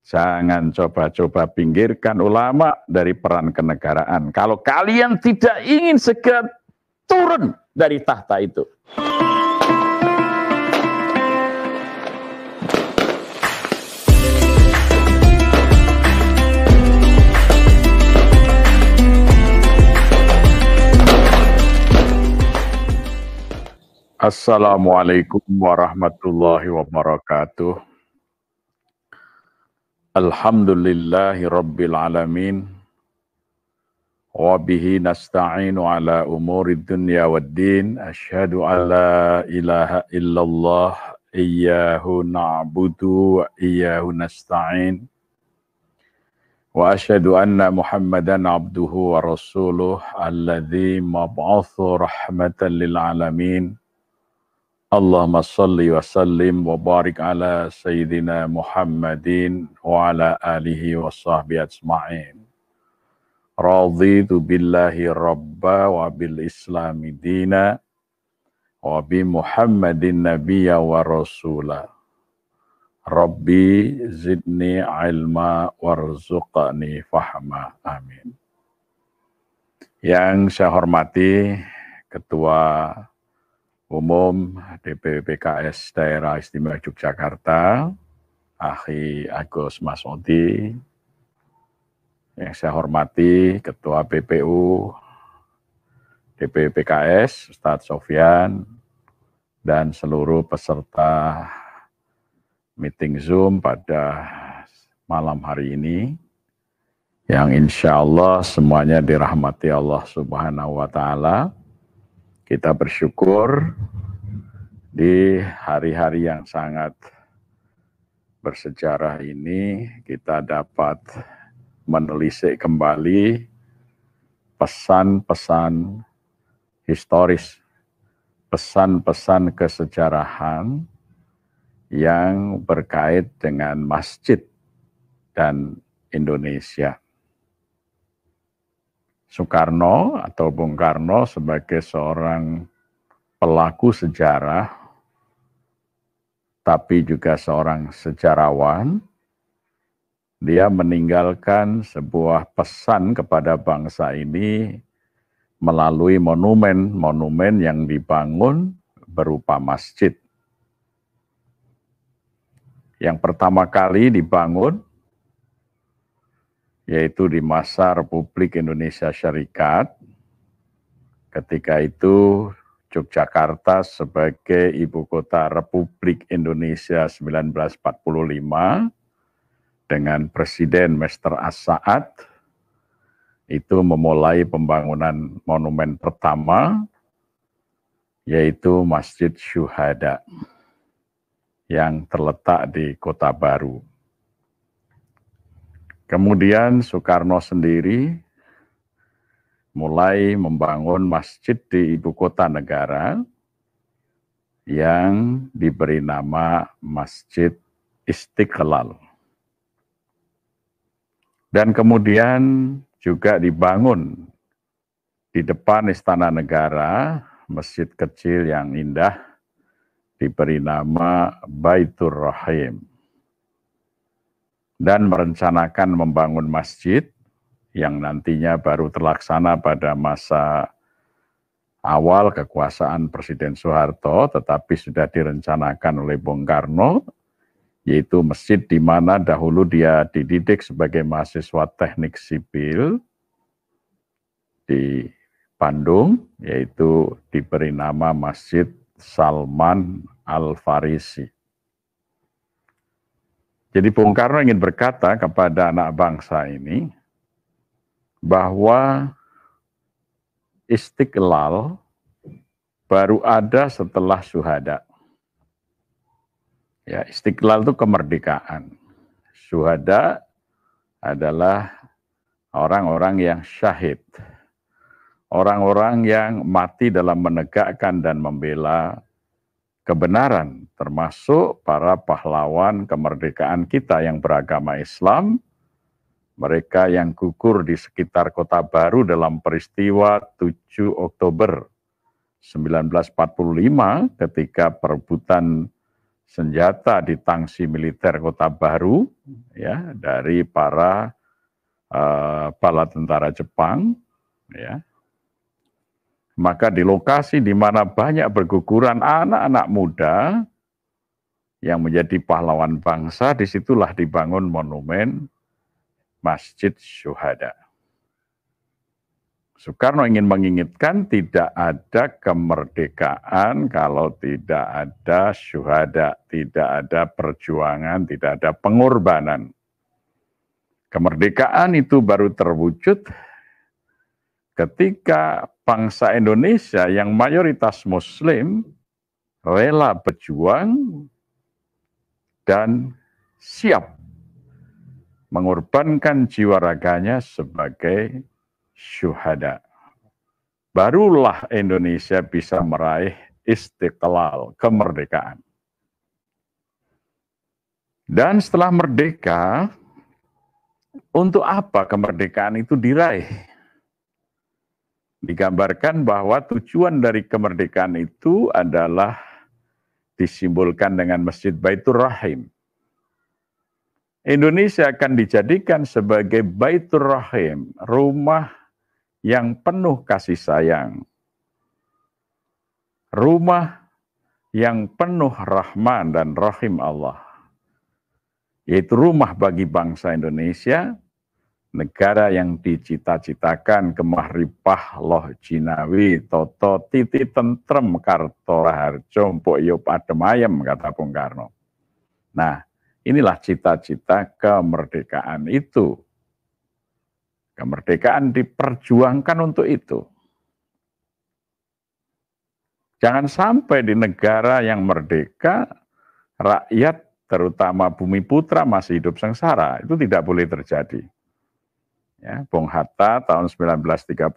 Jangan coba-coba pinggirkan ulama dari peran kenegaraan. Kalau kalian tidak ingin segera turun dari tahta itu. Assalamualaikum warahmatullahi wabarakatuh. Alhamdulillahi rabbil alamin. Wa bihi nasta'inu ala umuri dunya waddin. Asyhadu an la ilaha illallah iyyahu na'budu wa iyyahu nasta'in. Wa asyhadu anna Muhammadan abduhu wa rasuluh alladzi mab'atsu rahmatan lil alamin. Allahumma salli wa sallim wa barik ala Sayyidina Muhammadin wa ala alihi wa sahbihi ajma'in. Raditu billahi rabba wa bil islami dina wa bi Muhammadin nabiyya wa rasula. Rabbi zidni ilma warzuqni fahma. Amin. Yang saya hormati Ketua Umum DPP PKS Daerah Istimewa Yogyakarta, Akhi Agus Masudi. Yang saya hormati Ketua BPU DPP PKS Ustadz Sofyan dan seluruh peserta meeting Zoom pada malam hari ini, yang insya Allah semuanya dirahmati Allah Subhanahu wa Ta'ala. Kita bersyukur di hari-hari yang sangat bersejarah ini kita dapat menelisik kembali pesan-pesan historis, pesan-pesan kesejarahan yang berkait dengan masjid dan Indonesia. Soekarno atau Bung Karno sebagai seorang pelaku sejarah, tapi juga seorang sejarawan, dia meninggalkan sebuah pesan kepada bangsa ini melalui monumen-monumen yang dibangun berupa masjid. Yang pertama kali dibangun yaitu di masa Republik Indonesia Syarikat. Ketika itu Yogyakarta sebagai ibu kota Republik Indonesia 1945 dengan Presiden Mr. As-Saad itu memulai pembangunan monumen pertama, yaitu Masjid Syuhada yang terletak di Kota Baru. Kemudian Soekarno sendiri mulai membangun masjid di ibu kota negara yang diberi nama Masjid Istiqlal. Dan kemudian juga dibangun di depan Istana Negara, masjid kecil yang indah, diberi nama Baitur Rahim. Dan merencanakan membangun masjid yang nantinya baru terlaksana pada masa awal kekuasaan Presiden Soeharto, tetapi sudah direncanakan oleh Bung Karno, yaitu masjid di mana dahulu dia dididik sebagai mahasiswa teknik sipil di Bandung, yaitu diberi nama Masjid Salman Al-Farisi. Jadi Bung Karno ingin berkata kepada anak bangsa ini bahwa Istiqlal baru ada setelah syuhada. Ya, Istiqlal itu kemerdekaan. Syuhada adalah orang-orang yang syahid. Orang-orang yang mati dalam menegakkan dan membela kebenaran, termasuk para pahlawan kemerdekaan kita yang beragama Islam, mereka yang gugur di sekitar Kota Baru dalam peristiwa 7 Oktober 1945 ketika perebutan senjata di tangsi militer Kota Baru, ya, dari para bala tentara Jepang, ya. Maka di lokasi di mana banyak berguguran anak-anak muda yang menjadi pahlawan bangsa, disitulah dibangun monumen Masjid Syuhada. Soekarno ingin mengingatkan tidak ada kemerdekaan kalau tidak ada syuhada, tidak ada perjuangan, tidak ada pengorbanan. Kemerdekaan itu baru terwujud ketika bangsa Indonesia yang mayoritas Muslim rela berjuang dan siap mengorbankan jiwa raganya sebagai syuhada. Barulah Indonesia bisa meraih istiqlal, kemerdekaan. Dan setelah merdeka, untuk apa kemerdekaan itu diraih? Digambarkan bahwa tujuan dari kemerdekaan itu adalah disimbolkan dengan Masjid Baitur Rahim. Indonesia akan dijadikan sebagai Baitur Rahim, rumah yang penuh kasih sayang, rumah yang penuh rahman dan rahim Allah, yaitu rumah bagi bangsa Indonesia, negara yang dicita-citakan kemahripah loh jinawi, toto titi tentrem karto raharjo, mpok yop adem ayem, kata Bung Karno. Nah, inilah cita-cita kemerdekaan itu. Kemerdekaan diperjuangkan untuk itu. Jangan sampai di negara yang merdeka, rakyat terutama bumi putra masih hidup sengsara. Itu tidak boleh terjadi. Ya, Bung Hatta tahun 1931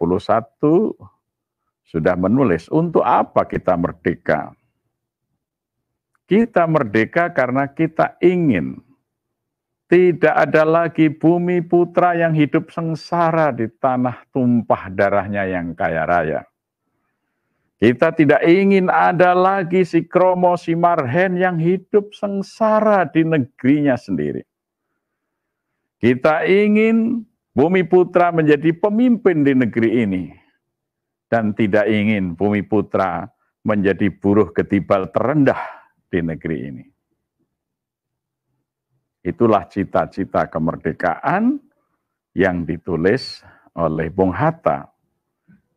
sudah menulis, untuk apa kita merdeka? Kita merdeka karena kita ingin tidak ada lagi bumi putra yang hidup sengsara di tanah tumpah darahnya yang kaya raya. Kita tidak ingin ada lagi si Kromo, si Marhen yang hidup sengsara di negerinya sendiri. Kita ingin bumi putra menjadi pemimpin di negeri ini. Dan tidak ingin bumi putra menjadi buruh ketibal terendah di negeri ini. Itulah cita-cita kemerdekaan yang ditulis oleh Bung Hatta,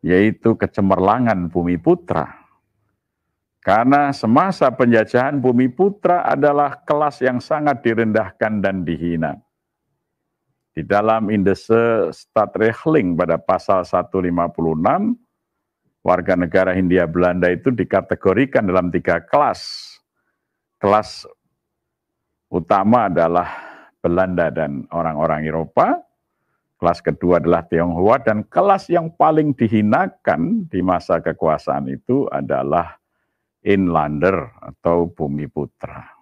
yaitu kecemerlangan bumi putra. Karena semasa penjajahan bumi putra adalah kelas yang sangat direndahkan dan dihina. Di dalam Indese Stadregeling pada pasal 156, warga negara Hindia Belanda itu dikategorikan dalam 3 kelas. Kelas utama adalah Belanda dan orang-orang Eropa, kelas kedua adalah Tionghoa, dan kelas yang paling dihinakan di masa kekuasaan itu adalah Inlander atau bumi putra.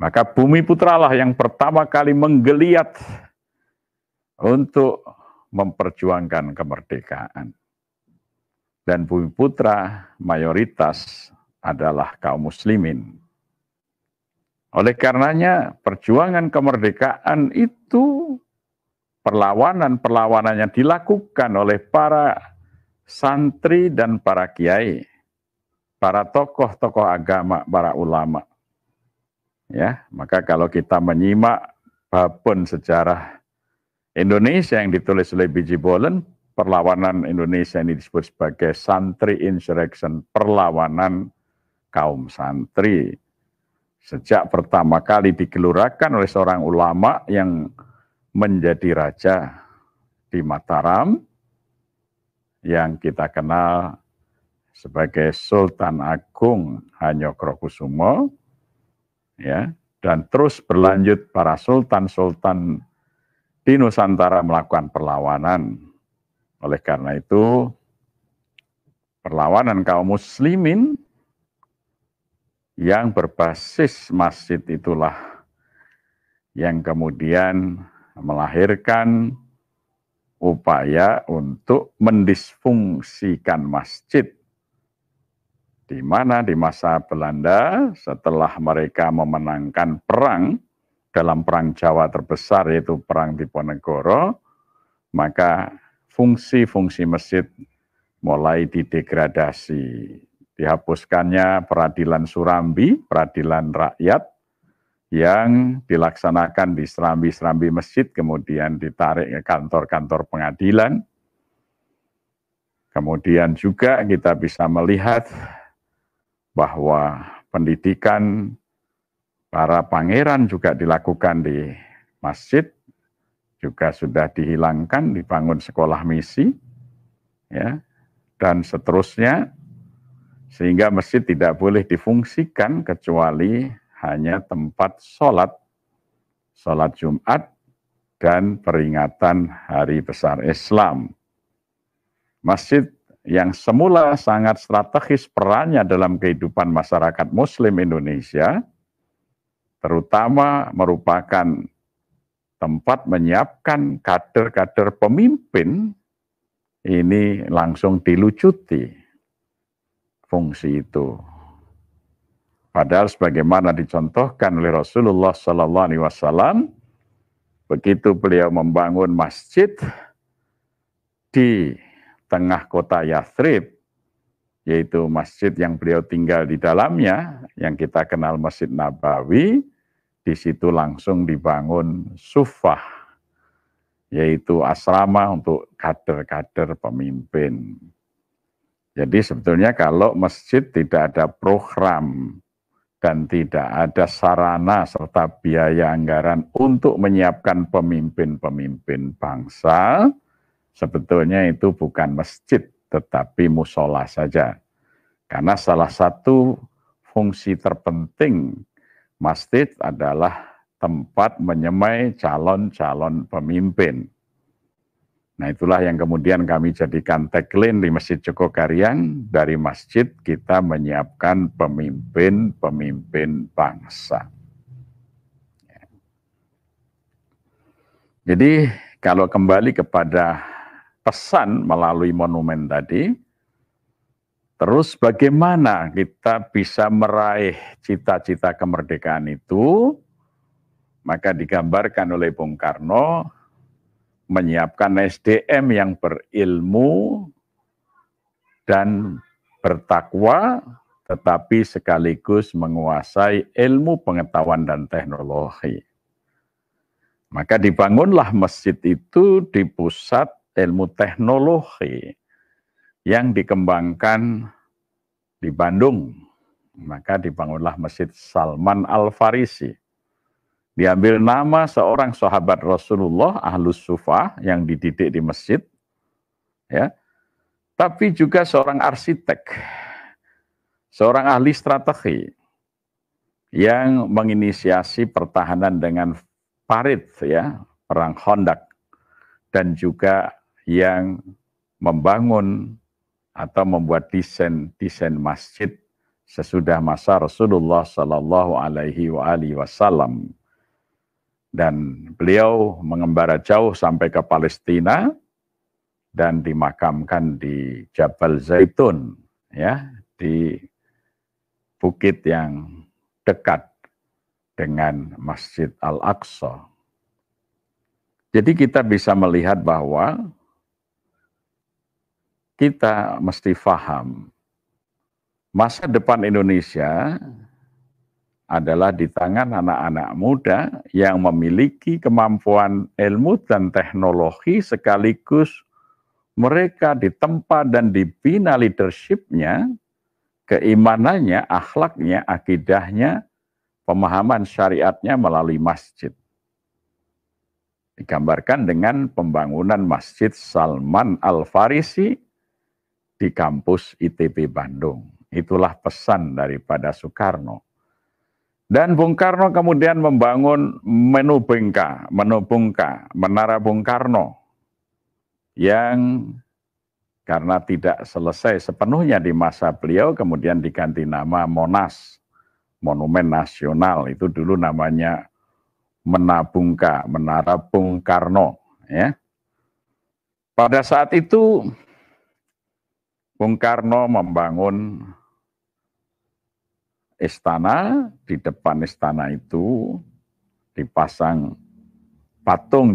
Maka bumi putralah yang pertama kali menggeliat untuk memperjuangkan kemerdekaan. Dan bumi putra mayoritas adalah kaum muslimin. Oleh karenanya perjuangan kemerdekaan itu perlawanan yang dilakukan oleh para santri dan para kiai, para tokoh-tokoh agama, para ulama. Ya, maka kalau kita menyimak babon sejarah Indonesia yang ditulis oleh B.J. Bolen, perlawanan Indonesia ini disebut sebagai santri insurrection, perlawanan kaum santri. Sejak pertama kali digelurakan oleh seorang ulama yang menjadi raja di Mataram, yang kita kenal sebagai Sultan Agung Hanyokrokusumo, ya, dan terus berlanjut para sultan-sultan di Nusantara melakukan perlawanan. Oleh karena itu, perlawanan kaum muslimin yang berbasis masjid itulah yang kemudian melahirkan upaya untuk mendisfungsikan masjid di mana di masa Belanda setelah mereka memenangkan perang dalam perang Jawa terbesar yaitu perang Diponegoro, maka fungsi-fungsi masjid mulai didegradasi. Dihapuskannya peradilan Surambi, peradilan rakyat yang dilaksanakan di serambi-serambi masjid, kemudian ditarik ke kantor-kantor pengadilan. Kemudian juga kita bisa melihat bahwa pendidikan para pangeran juga dilakukan di masjid, juga sudah dihilangkan, dibangun sekolah misi, ya, dan seterusnya, sehingga masjid tidak boleh difungsikan kecuali hanya tempat sholat Jumat, dan peringatan hari besar Islam. Masjid yang semula sangat strategis perannya dalam kehidupan masyarakat Muslim Indonesia, terutama merupakan tempat menyiapkan kader-kader pemimpin, ini langsung dilucuti fungsi itu. Padahal sebagaimana dicontohkan oleh Rasulullah SAW, begitu beliau membangun masjid di tengah kota Yathrib, yaitu masjid yang beliau tinggal di dalamnya, yang kita kenal Masjid Nabawi, di situ langsung dibangun sufah, yaitu asrama untuk kader-kader pemimpin. Jadi sebetulnya kalau masjid tidak ada program dan tidak ada sarana serta biaya anggaran untuk menyiapkan pemimpin-pemimpin bangsa, sebetulnya itu bukan masjid, tetapi musola saja. Karena salah satu fungsi terpenting masjid adalah tempat menyemai calon-calon pemimpin. Nah, itulah yang kemudian kami jadikan tagline di Masjid Jogokarian, dari masjid kita menyiapkan pemimpin-pemimpin bangsa. Jadi kalau kembali kepada pesan melalui monumen tadi, terus bagaimana kita bisa meraih cita-cita kemerdekaan itu, maka digambarkan oleh Bung Karno menyiapkan SDM yang berilmu dan bertakwa, tetapi sekaligus menguasai ilmu pengetahuan dan teknologi. Maka dibangunlah masjid itu di pusat ilmu teknologi yang dikembangkan di Bandung. Maka dibangunlah Masjid Salman Al-Farisi. Diambil nama seorang sahabat Rasulullah, Ahlus Sufah, yang dididik di masjid, ya. Tapi juga seorang arsitek, seorang ahli strategi yang menginisiasi pertahanan dengan Farid, ya, perang Khandaq, dan juga yang membangun atau membuat desain masjid sesudah masa Rasulullah Shallallahu Alaihi Wasallam. Dan beliau mengembara jauh sampai ke Palestina dan dimakamkan di Jabal Zaitun, ya, di bukit yang dekat dengan Masjid Al-Aqsa. Jadi kita bisa melihat bahwa kita mesti paham masa depan Indonesia adalah di tangan anak-anak muda yang memiliki kemampuan ilmu dan teknologi, sekaligus mereka ditempa dan dibina leadership-nya, keimanannya, akhlaknya, akidahnya, pemahaman syariatnya melalui masjid. Digambarkan dengan pembangunan Masjid Salman Al-Farisi di kampus ITB Bandung. Itulah pesan daripada Soekarno. Dan Bung Karno kemudian membangun Menara Bung Karno, yang karena tidak selesai sepenuhnya di masa beliau, kemudian diganti nama Monas, Monumen Nasional. Itu dulu namanya Menara Bung Karno, ya. Pada saat itu Bung Karno membangun istana, di depan istana itu dipasang patung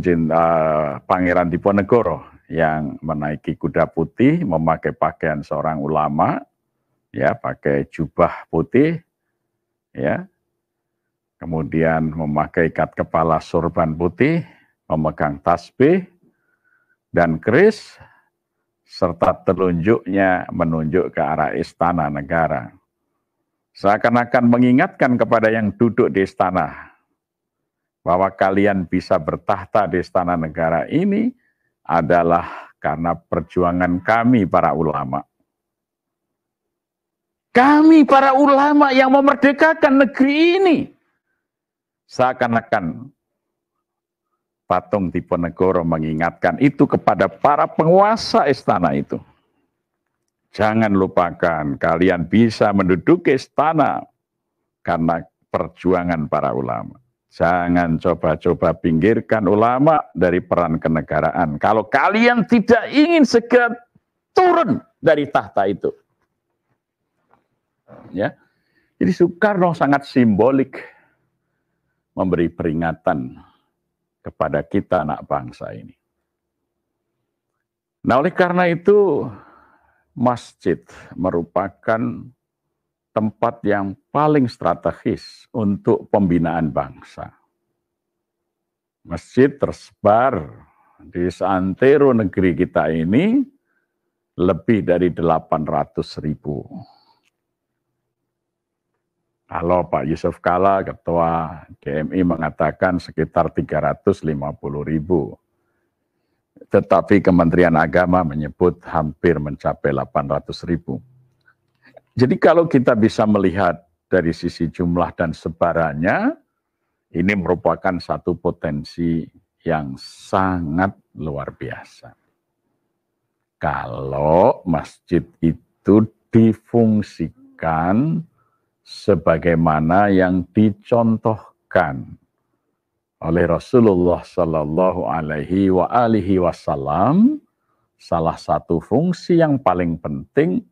Pangeran Diponegoro yang menaiki kuda putih, memakai pakaian seorang ulama, ya, pakai jubah putih, ya, kemudian memakai ikat kepala sorban putih, memegang tasbih dan keris, serta telunjuknya menunjuk ke arah istana negara. Seakan-akan mengingatkan kepada yang duduk di istana bahwa kalian bisa bertahta di istana negara ini adalah karena perjuangan kami para ulama. Kami para ulama yang memerdekakan negeri ini. Seakan-akan patung Diponegoro mengingatkan itu kepada para penguasa istana itu. Jangan lupakan kalian bisa menduduki istana karena perjuangan para ulama. Jangan coba-coba pinggirkan ulama dari peran kenegaraan. Kalau kalian tidak ingin segera turun dari tahta itu. Ya. Jadi Soekarno sangat simbolik memberi peringatan kepada kita anak bangsa ini. Nah, oleh karena itu masjid merupakan tempat yang paling strategis untuk pembinaan bangsa. Masjid tersebar di seantero negeri kita ini lebih dari 800.000. Kalau Pak Yusuf Kalla, Ketua GMI, mengatakan sekitar 350.000. Tetapi Kementerian Agama menyebut hampir mencapai 800.000. Jadi kalau kita bisa melihat dari sisi jumlah dan sebarannya, ini merupakan satu potensi yang sangat luar biasa. Kalau masjid itu difungsikan sebagaimana yang dicontohkan oleh Rasulullah Shallallahu Alaihi Wasallam, salah satu fungsi yang paling penting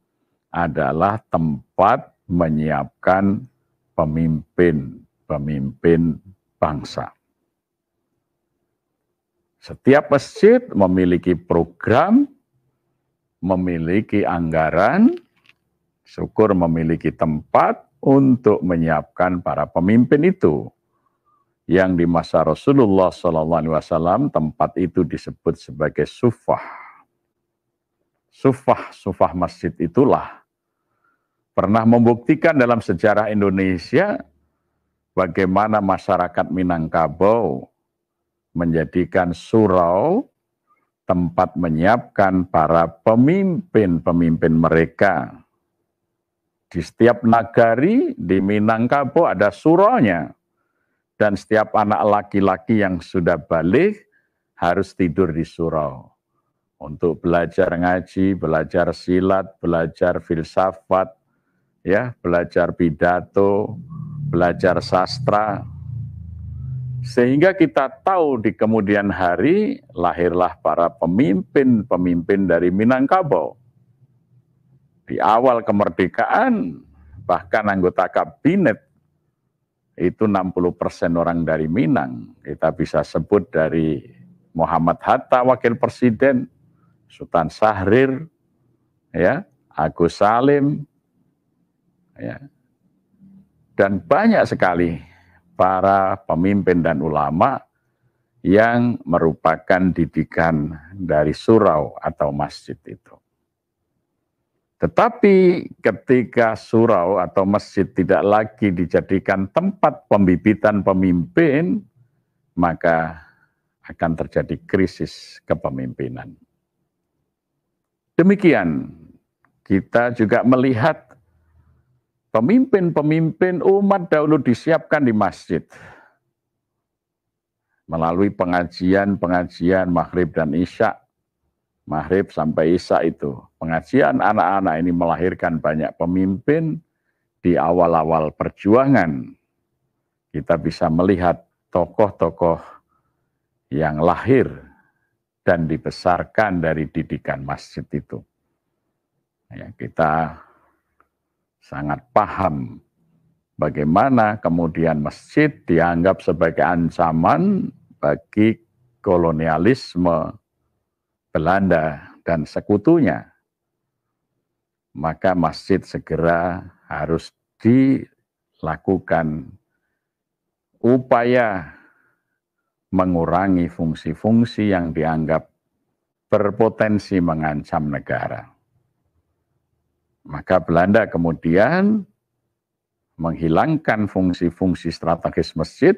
adalah tempat menyiapkan pemimpin bangsa. Setiap masjid memiliki program, memiliki anggaran, syukur memiliki tempat untuk menyiapkan para pemimpin itu. Yang di masa Rasulullah SAW tempat itu disebut sebagai sufah. Sufah masjid itulah pernah membuktikan dalam sejarah Indonesia bagaimana masyarakat Minangkabau menjadikan surau tempat menyiapkan para pemimpin mereka. Di setiap nagari di Minangkabau ada suraunya. Dan setiap anak laki-laki yang sudah balik harus tidur di surau. Untuk belajar ngaji, belajar silat, belajar filsafat, ya, belajar pidato, belajar sastra. Sehingga kita tahu di kemudian hari lahirlah para pemimpin dari Minangkabau. Di awal kemerdekaan, bahkan anggota kabinet itu 60% orang dari Minang. Kita bisa sebut dari Muhammad Hatta, Wakil Presiden, Sultan Syahrir, ya, Agus Salim, ya, dan banyak sekali para pemimpin dan ulama yang merupakan didikan dari surau atau masjid itu. Tetapi ketika surau atau masjid tidak lagi dijadikan tempat pembibitan pemimpin, maka akan terjadi krisis kepemimpinan. Demikian, kita juga melihat pemimpin-pemimpin umat dahulu disiapkan di masjid. Melalui pengajian maghrib dan isya. Maghrib sampai isya itu. Pengajian anak-anak ini melahirkan banyak pemimpin di awal-awal perjuangan. Kita bisa melihat tokoh-tokoh yang lahir dan dibesarkan dari didikan masjid itu. Ya, kita sangat paham bagaimana kemudian masjid dianggap sebagai ancaman bagi kolonialisme Belanda dan sekutunya, maka masjid segera harus dilakukan upaya mengurangi fungsi-fungsi yang dianggap berpotensi mengancam negara. Maka Belanda kemudian menghilangkan fungsi-fungsi strategis masjid.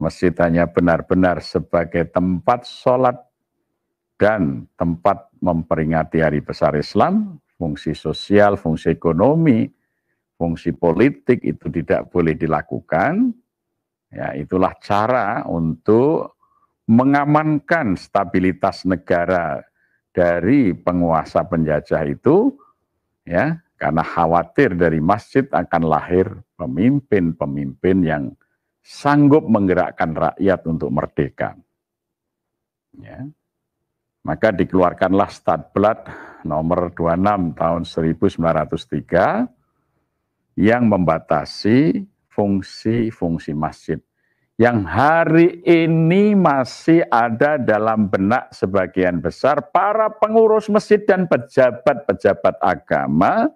Masjid hanya benar-benar sebagai tempat sholat dan tempat memperingati hari besar Islam. Fungsi sosial, fungsi ekonomi, fungsi politik itu tidak boleh dilakukan. Ya, itulah cara untuk mengamankan stabilitas negara dari penguasa penjajah itu, ya, karena khawatir dari masjid akan lahir pemimpin-pemimpin yang sanggup menggerakkan rakyat untuk merdeka. Ya. Maka dikeluarkanlah Stadblad nomor 26 tahun 1903 yang membatasi fungsi-fungsi masjid yang hari ini masih ada dalam benak sebagian besar para pengurus masjid dan pejabat-pejabat agama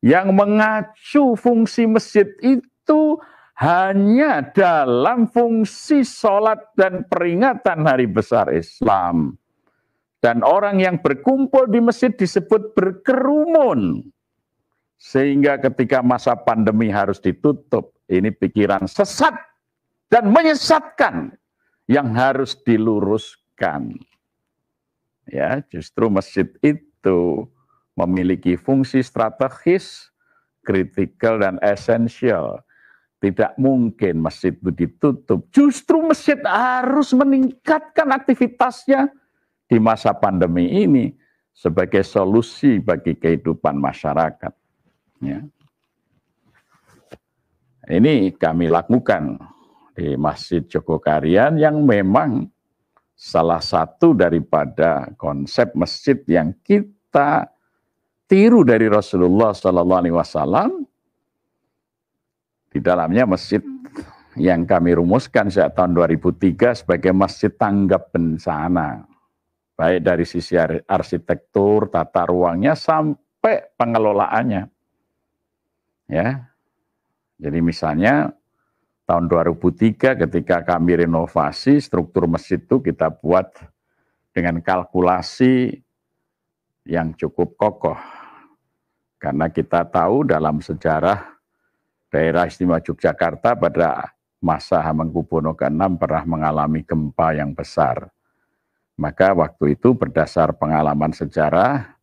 yang mengacu fungsi masjid itu hanya dalam fungsi sholat dan peringatan hari besar Islam. Dan orang yang berkumpul di masjid disebut berkerumun. Sehingga ketika masa pandemi harus ditutup, ini pikiran sesat dan menyesatkan yang harus diluruskan. Ya, justru masjid itu memiliki fungsi strategis, kritikal dan esensial. Tidak mungkin masjid itu ditutup. Justru masjid harus meningkatkan aktivitasnya di masa pandemi ini sebagai solusi bagi kehidupan masyarakat. Ya. Ini kami lakukan di Masjid Jogokarian yang memang salah satu daripada konsep masjid yang kita tiru dari Rasulullah SAW. Di dalamnya masjid yang kami rumuskan sejak tahun 2003 sebagai masjid tanggap bencana. Baik dari sisi arsitektur, tata ruangnya, sampai pengelolaannya. Ya, jadi misalnya tahun 2003 ketika kami renovasi struktur masjid itu kita buat dengan kalkulasi yang cukup kokoh. Karena kita tahu dalam sejarah daerah istimewa Yogyakarta pada masa Hamengkubuwono ke-6 pernah mengalami gempa yang besar. Maka waktu itu berdasar pengalaman sejarah,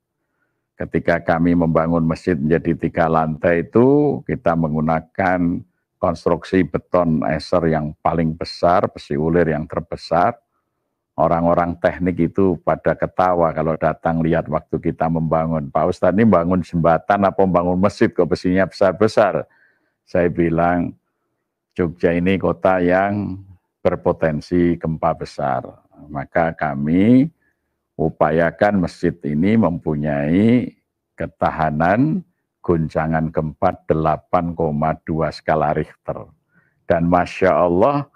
ketika kami membangun masjid menjadi 3 lantai itu, kita menggunakan konstruksi beton eser yang paling besar, besi ulir yang terbesar. Orang-orang teknik itu pada ketawa kalau datang lihat waktu kita membangun. Pak Ustadz, ini bangun jembatan apa membangun masjid kok besinya besar-besar? Saya bilang, Jogja ini kota yang berpotensi gempa besar. Maka kami upayakan masjid ini mempunyai ketahanan guncangan gempa 8,2 skala Richter. Dan Masya Allah,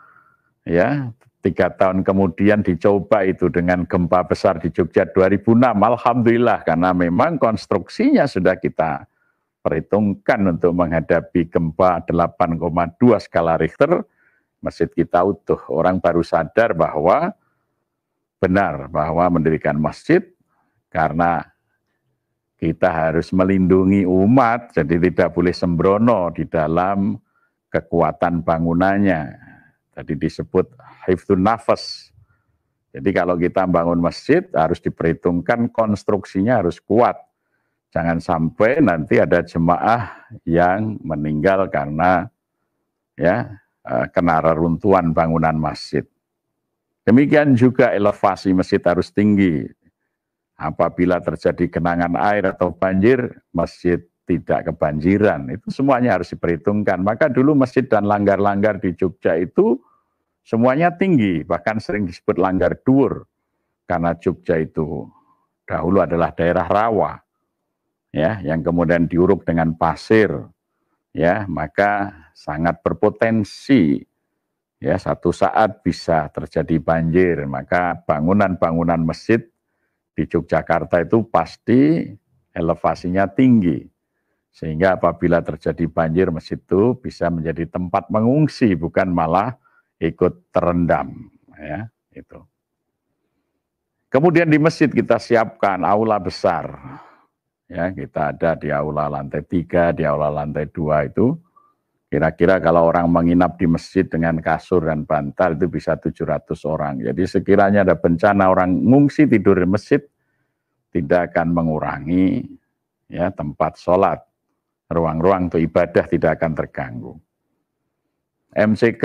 ya, 3 tahun kemudian dicoba itu dengan gempa besar di Jogja 2006. Alhamdulillah, karena memang konstruksinya sudah kita perhitungkan untuk menghadapi gempa 8,2 skala Richter, masjid kita utuh. Orang baru sadar bahwa benar bahwa mendirikan masjid karena kita harus melindungi umat, jadi tidak boleh sembrono di dalam kekuatan bangunannya. Jadi disebut hifdzun nafas. Jadi kalau kita bangun masjid harus diperhitungkan konstruksinya harus kuat. Jangan sampai nanti ada jemaah yang meninggal karena ya kena reruntuhan bangunan masjid. Demikian juga elevasi masjid harus tinggi. Apabila terjadi genangan air atau banjir, masjid tidak kebanjiran. Itu semuanya harus diperhitungkan. Maka dulu masjid dan langgar-langgar di Jogja itu semuanya tinggi, bahkan sering disebut langgar dhuwur. Karena Jogja itu dahulu adalah daerah rawa, ya, yang kemudian diuruk dengan pasir, ya maka sangat berpotensi ya satu saat bisa terjadi banjir. Maka bangunan-bangunan masjid di Yogyakarta itu pasti elevasinya tinggi, sehingga apabila terjadi banjir masjid itu bisa menjadi tempat mengungsi, bukan malah ikut terendam, ya itu. Kemudian di masjid kita siapkan aula besar, ya kita ada di aula lantai 3, di aula lantai 2 itu. Kira-kira kalau orang menginap di masjid dengan kasur dan bantal itu bisa 700 orang. Jadi sekiranya ada bencana orang ngungsi tidur di masjid, tidak akan mengurangi ya tempat sholat, ruang-ruang untuk ibadah tidak akan terganggu. MCK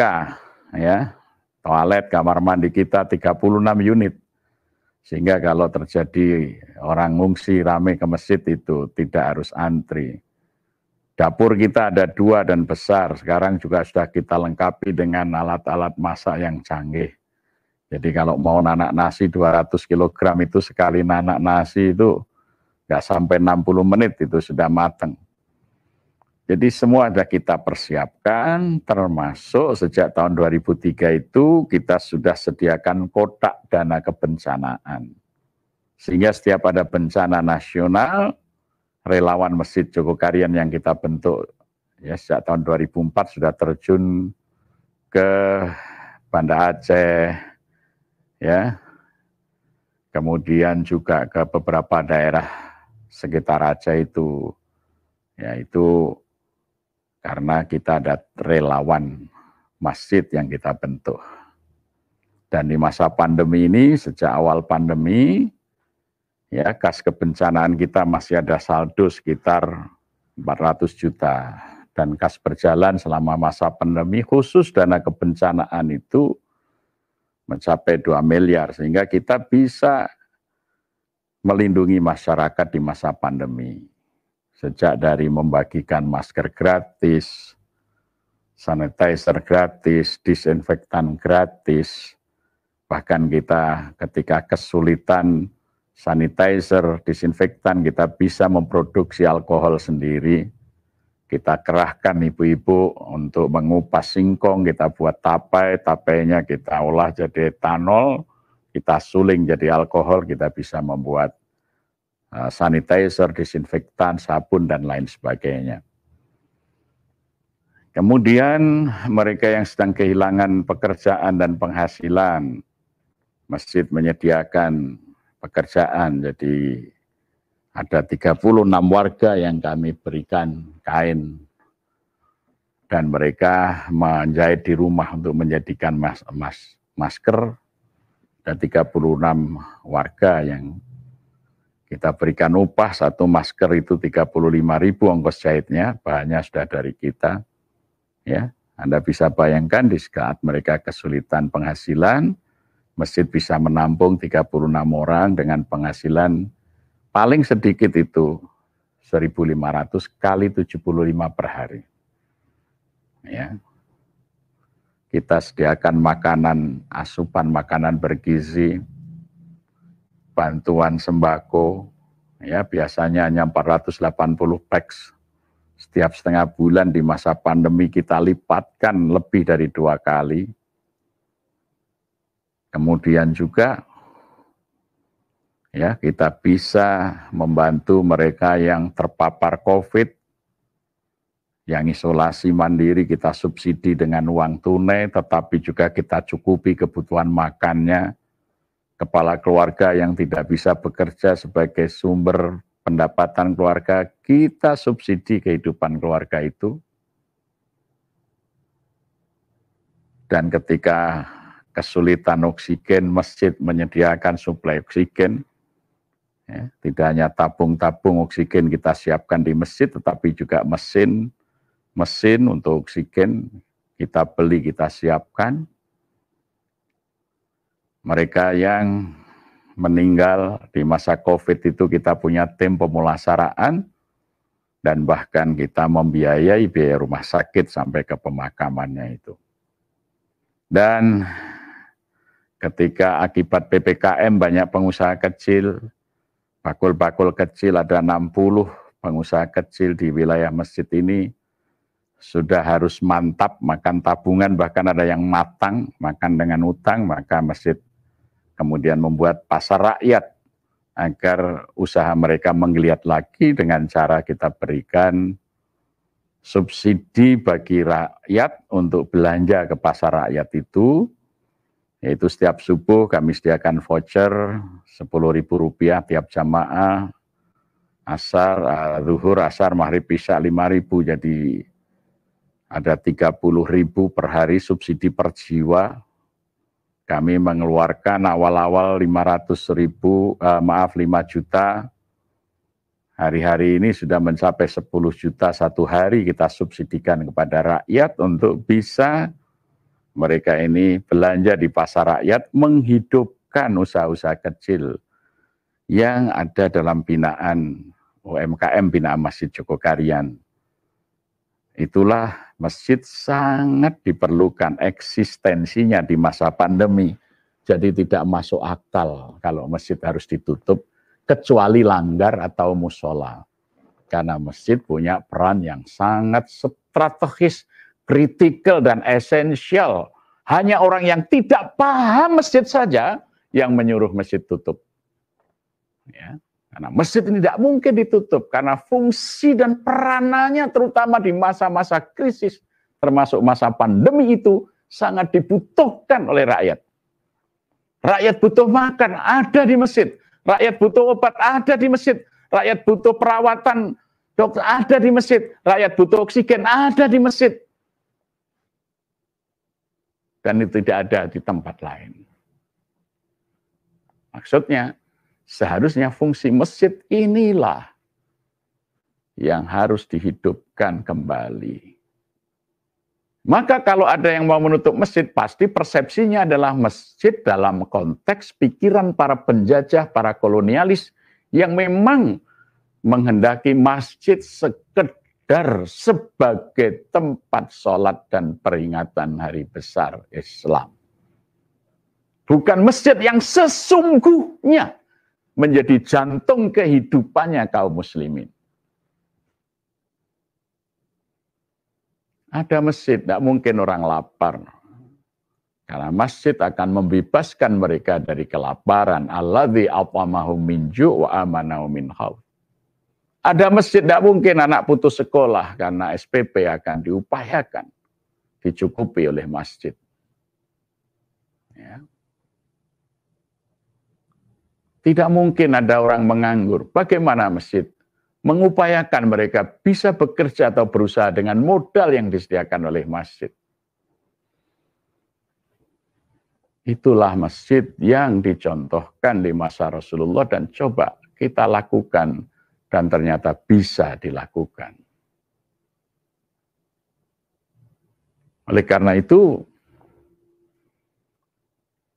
ya, toilet, kamar mandi kita 36 unit. Sehingga kalau terjadi orang ngungsi rame ke masjid itu tidak harus antri. Dapur kita ada 2 dan besar, sekarang juga sudah kita lengkapi dengan alat-alat masak yang canggih. Jadi kalau mau nanak nasi 200 kg itu sekali nanak nasi itu nggak sampai 60 menit itu sudah matang. Jadi semua sudah kita persiapkan, termasuk sejak tahun 2003 itu kita sudah sediakan kotak dana kebencanaan. Sehingga setiap ada bencana nasional, relawan Masjid Jogokarian yang kita bentuk ya sejak tahun 2004 sudah terjun ke Banda Aceh, ya, kemudian juga ke beberapa daerah sekitar Aceh itu, yaitu karena kita ada relawan masjid yang kita bentuk. Dan di masa pandemi ini, sejak awal pandemi, ya kas kebencanaan kita masih ada saldo sekitar 400 juta. Dan kas berjalan selama masa pandemi khusus dana kebencanaan itu mencapai 2 miliar. Sehingga kita bisa melindungi masyarakat di masa pandemi. Sejak dari membagikan masker gratis, sanitizer gratis, disinfektan gratis, bahkan kita ketika kesulitan sanitizer, disinfektan, kita bisa memproduksi alkohol sendiri. Kita kerahkan ibu-ibu untuk mengupas singkong, kita buat tapai, tapainya kita olah jadi etanol, kita suling jadi alkohol, kita bisa membuat sanitizer, disinfektan, sabun, dan lain sebagainya. Kemudian mereka yang sedang kehilangan pekerjaan dan penghasilan, masjid menyediakan pekerjaan, jadi ada 36 warga yang kami berikan kain, dan mereka menjahit di rumah untuk menjadikan masker, dan 36 warga yang kita berikan upah, satu masker itu 35.000 ongkos jahitnya, bahannya sudah dari kita. Ya, Anda bisa bayangkan di saat mereka kesulitan penghasilan, masjid bisa menampung 36 orang dengan penghasilan paling sedikit itu 1.500 kali 75 per hari. Ya. Kita sediakan makanan, asupan makanan bergizi, bantuan sembako, ya biasanya hanya 480 peks. Setiap setengah bulan di masa pandemi kita lipatkan lebih dari 2 kali. Kemudian juga ya kita bisa membantu mereka yang terpapar COVID, yang isolasi mandiri kita subsidi dengan uang tunai, tetapi juga kita cukupi kebutuhan makannya. Kepala keluarga yang tidak bisa bekerja sebagai sumber pendapatan keluarga, kita subsidi kehidupan keluarga itu. Dan ketika kesulitan oksigen, masjid menyediakan suplai oksigen. Ya, tidak hanya tabung-tabung oksigen kita siapkan di masjid, tetapi juga mesin untuk oksigen kita beli, kita siapkan. Mereka yang meninggal di masa COVID itu kita punya tim pemulasaraan, dan bahkan kita membiayai biaya rumah sakit sampai ke pemakamannya itu. Dan ketika akibat PPKM banyak pengusaha kecil, bakul-bakul kecil, ada 60 pengusaha kecil di wilayah masjid ini, sudah harus mantap makan tabungan, bahkan ada yang matang makan dengan utang, maka masjid kemudian membuat pasar rakyat agar usaha mereka menggeliat lagi dengan cara kita berikan subsidi bagi rakyat untuk belanja ke pasar rakyat itu, yaitu setiap subuh kami sediakan voucher Rp10.000 tiap jamaah, asar, zuhur, asar, maghrib, isya 5.000, jadi ada 30.000 per hari subsidi per jiwa. Kami mengeluarkan awal-awal 500.000, 5 juta. Hari-hari ini sudah mencapai 10 juta satu hari kita subsidikan kepada rakyat untuk bisa mereka ini belanja di pasar rakyat, menghidupkan usaha-usaha kecil yang ada dalam binaan UMKM, binaan Masjid Jogokarian. Itulah masjid sangat diperlukan eksistensinya di masa pandemi. Jadi tidak masuk akal kalau masjid harus ditutup, kecuali langgar atau musola. Karena masjid punya peran yang sangat strategis, kritikal, dan esensial. Hanya orang yang tidak paham masjid saja yang menyuruh masjid tutup. Ya. Karena masjid ini tidak mungkin ditutup, karena fungsi dan peranannya terutama di masa-masa krisis, termasuk masa pandemi itu, sangat dibutuhkan oleh rakyat. Rakyat butuh makan, ada di masjid. Rakyat butuh obat, ada di masjid. Rakyat butuh perawatan dokter, ada di masjid. Rakyat butuh oksigen, ada di masjid. Dan itu tidak ada di tempat lain. Maksudnya, seharusnya fungsi masjid inilah yang harus dihidupkan kembali. Maka kalau ada yang mau menutup masjid, pasti persepsinya adalah masjid dalam konteks pikiran para penjajah, para kolonialis, yang memang menghendaki masjid sekedar sebagai tempat sholat dan peringatan hari besar Islam. Bukan masjid yang sesungguhnya menjadi jantung kehidupannya kaum muslimin. Ada masjid, tidak mungkin orang lapar. Karena masjid akan membebaskan mereka dari kelaparan. Alladzi at'amahum min ju' wa amanahum min khauf. Ada masjid, tidak mungkin anak putus sekolah karena SPP akan diupayakan, dicukupi oleh masjid. Ya. Tidak mungkin ada orang menganggur. Bagaimana masjid mengupayakan mereka bisa bekerja atau berusaha dengan modal yang disediakan oleh masjid? Itulah masjid yang dicontohkan di masa Rasulullah dan coba kita lakukan dan ternyata bisa dilakukan. Oleh karena itu,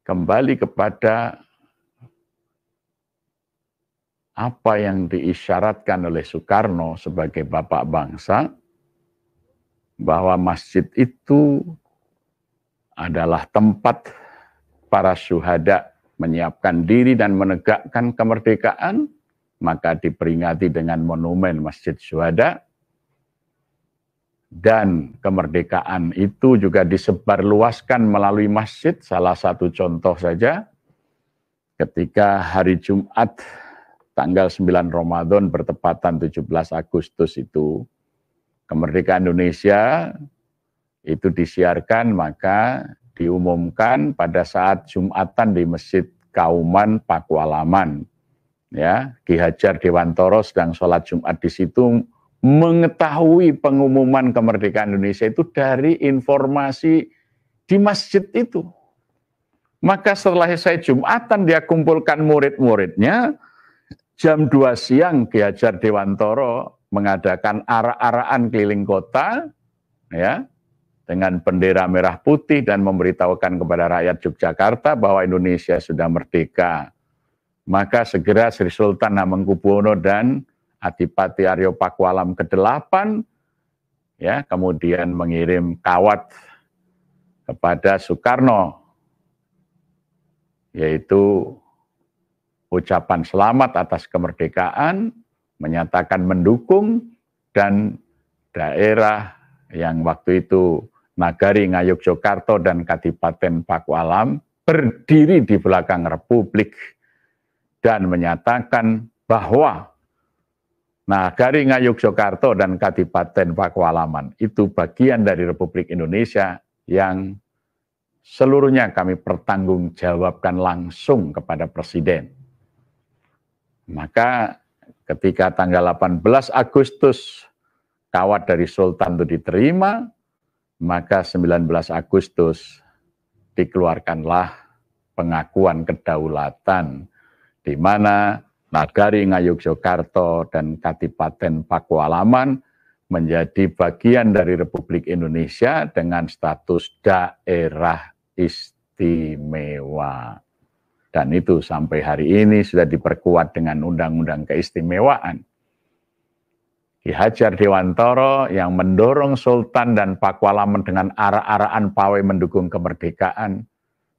kembali kepada apa yang diisyaratkan oleh Soekarno sebagai bapak bangsa, bahwa masjid itu adalah tempat para syuhada menyiapkan diri dan menegakkan kemerdekaan, maka diperingati dengan monumen Masjid Syuhada, dan kemerdekaan itu juga disebarluaskan melalui masjid. Salah satu contoh saja, ketika hari Jumat tanggal 9 Ramadan bertepatan 17 Agustus itu, kemerdekaan Indonesia itu disiarkan, maka diumumkan pada saat Jumatan di Masjid Kauman Pakualaman. Ya, Ki Hajar Dewantoro sedang sholat Jumat di situ, mengetahui pengumuman kemerdekaan Indonesia itu dari informasi di masjid itu. Maka setelah selesai Jumatan, dia kumpulkan murid-muridnya. Jam 2 siang Ki Hajar Dewantoro mengadakan arak-arakan keliling kota, ya, dengan bendera merah putih dan memberitahukan kepada rakyat Yogyakarta bahwa Indonesia sudah merdeka. Maka segera Sri Sultan Hamengkubuwono dan Adipati Aryo Pakualam ke-8, ya, kemudian mengirim kawat kepada Soekarno, yaitu ucapan selamat atas kemerdekaan, menyatakan mendukung, dan daerah yang waktu itu Nagari Ngayogyakarta dan Kadipaten Pakualam berdiri di belakang Republik dan menyatakan bahwa Nagari Ngayogyakarta dan Kadipaten Pakualaman itu bagian dari Republik Indonesia yang seluruhnya kami pertanggungjawabkan langsung kepada Presiden. Maka ketika tanggal 18 Agustus kawat dari Sultan itu diterima, maka 19 Agustus dikeluarkanlah pengakuan kedaulatan di mana Nagari Ngayogyakarta dan Kadipaten Pakualaman menjadi bagian dari Republik Indonesia dengan status daerah istimewa. Dan itu sampai hari ini sudah diperkuat dengan Undang-Undang Keistimewaan. Ki Hajar Dewantara yang mendorong Sultan dan Pakualaman dengan arak-arakan pawai mendukung kemerdekaan,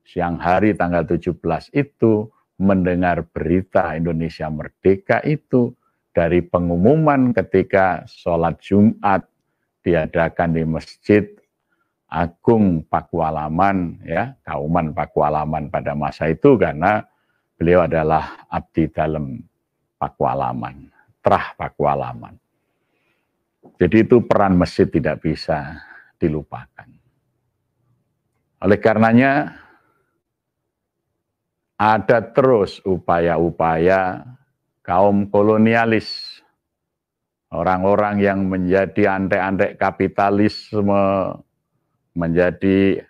siang hari tanggal 17 itu mendengar berita Indonesia merdeka itu dari pengumuman ketika sholat Jumat diadakan di Masjid Agung Pakualaman, ya, Kauman Pakualaman pada masa itu, karena beliau adalah abdi dalam Pakualaman, Trah Pakualaman. Jadi itu peran masjid tidak bisa dilupakan. Oleh karenanya ada terus upaya-upaya kaum kolonialis, orang-orang yang menjadi antek-antek kapitalisme, menjadi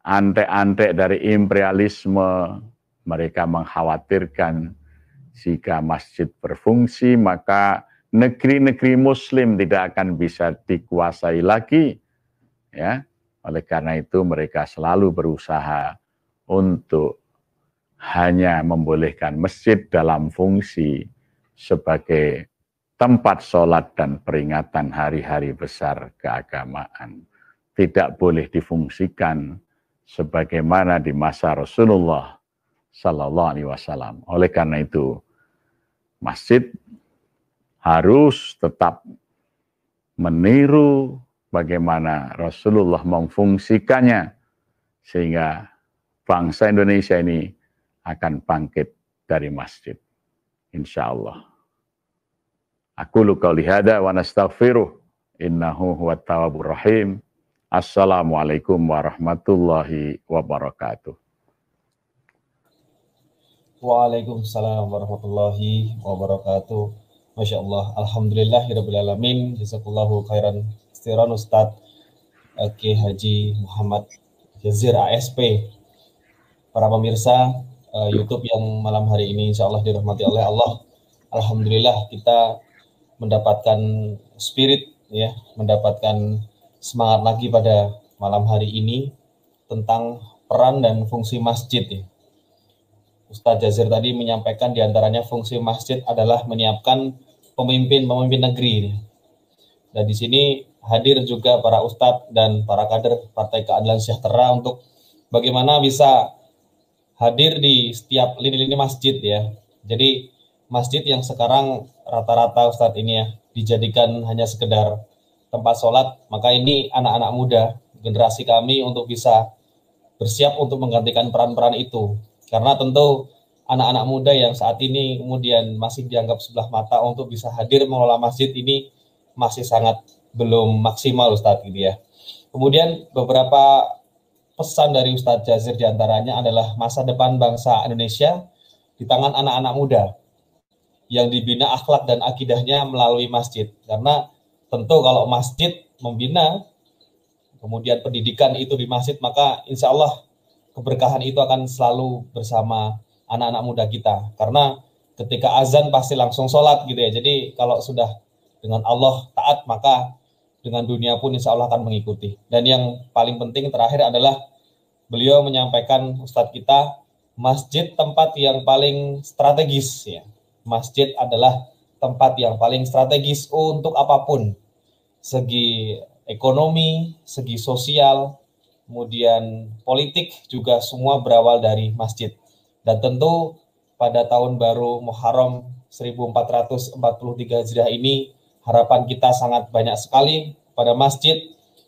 antek-antek dari imperialisme. Mereka mengkhawatirkan jika masjid berfungsi, maka negeri-negeri Muslim tidak akan bisa dikuasai lagi. Ya, oleh karena itu mereka selalu berusaha untuk hanya membolehkan masjid dalam fungsi sebagai tempat sholat dan peringatan hari-hari besar keagamaan. Tidak boleh difungsikan sebagaimana di masa Rasulullah Sallallahu Alaihi Wasallam. Oleh karena itu, masjid harus tetap meniru bagaimana Rasulullah memfungsikannya, sehingga bangsa Indonesia ini akan bangkit dari masjid. Insya Allah. Aqulu qauli hadza wa nastaghfiruh innahu huwat tawwabur rahim. Assalamualaikum warahmatullahi wabarakatuh. Waalaikumsalam warahmatullahi wabarakatuh. Masya Allah, alhamdulillahirrabbilalamin. Jazakallahu khairan istiran Ustadz Ki Haji Muhammad Jazir ASP. Para pemirsa YouTube yang malam hari ini insya Allah dirahmati oleh Allah. Alhamdulillah kita mendapatkan spirit, ya, mendapatkan semangat lagi pada malam hari ini tentang peran dan fungsi masjid. Ya. Ustadz Jazir tadi menyampaikan diantaranya fungsi masjid adalah menyiapkan pemimpin-pemimpin negeri. Dan di sini hadir juga para ustadz dan para kader Partai Keadilan Sejahtera untuk bagaimana bisa hadir di setiap lini-lini masjid, ya. Jadi masjid yang sekarang rata-rata ustadz ini, ya, dijadikan hanya sekedar tempat sholat, maka ini anak-anak muda, generasi kami untuk bisa bersiap untuk menggantikan peran-peran itu. Karena tentu anak-anak muda yang saat ini kemudian masih dianggap sebelah mata untuk bisa hadir mengelola masjid ini masih sangat belum maksimal, Ustadz, gitu ya. Kemudian beberapa pesan dari Ustadz Jazir diantaranya adalah masa depan bangsa Indonesia di tangan anak-anak muda yang dibina akhlak dan akidahnya melalui masjid. Karena tentu kalau masjid membina, kemudian pendidikan itu di masjid, maka insya Allah keberkahan itu akan selalu bersama anak-anak muda kita. Karena ketika azan pasti langsung sholat, gitu ya. Jadi kalau sudah dengan Allah taat, maka dengan dunia pun insya Allah akan mengikuti. Dan yang paling penting terakhir adalah beliau menyampaikan, Ustadz kita, masjid tempat yang paling strategis, ya. Masjid adalah tempat yang paling strategis untuk apapun, segi ekonomi, segi sosial, kemudian politik juga semua berawal dari masjid. Dan tentu pada tahun baru Muharram 1443 Hijriah ini harapan kita sangat banyak sekali kepada masjid,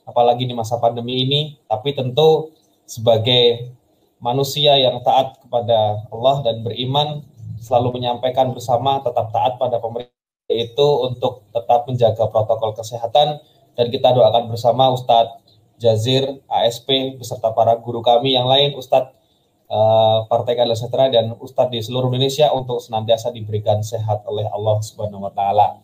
apalagi di masa pandemi ini. Tapi tentu sebagai manusia yang taat kepada Allah dan beriman, selalu menyampaikan bersama tetap taat pada pemerintah itu untuk tetap menjaga protokol kesehatan. Dan kita doakan bersama Ustadz Jazir, ASP, beserta para guru kami yang lain, Ustadz Partai Keadilan Sejahtera dan Ustadz di seluruh Indonesia untuk senantiasa diberikan sehat oleh Allah Subhanahu wa Ta'ala.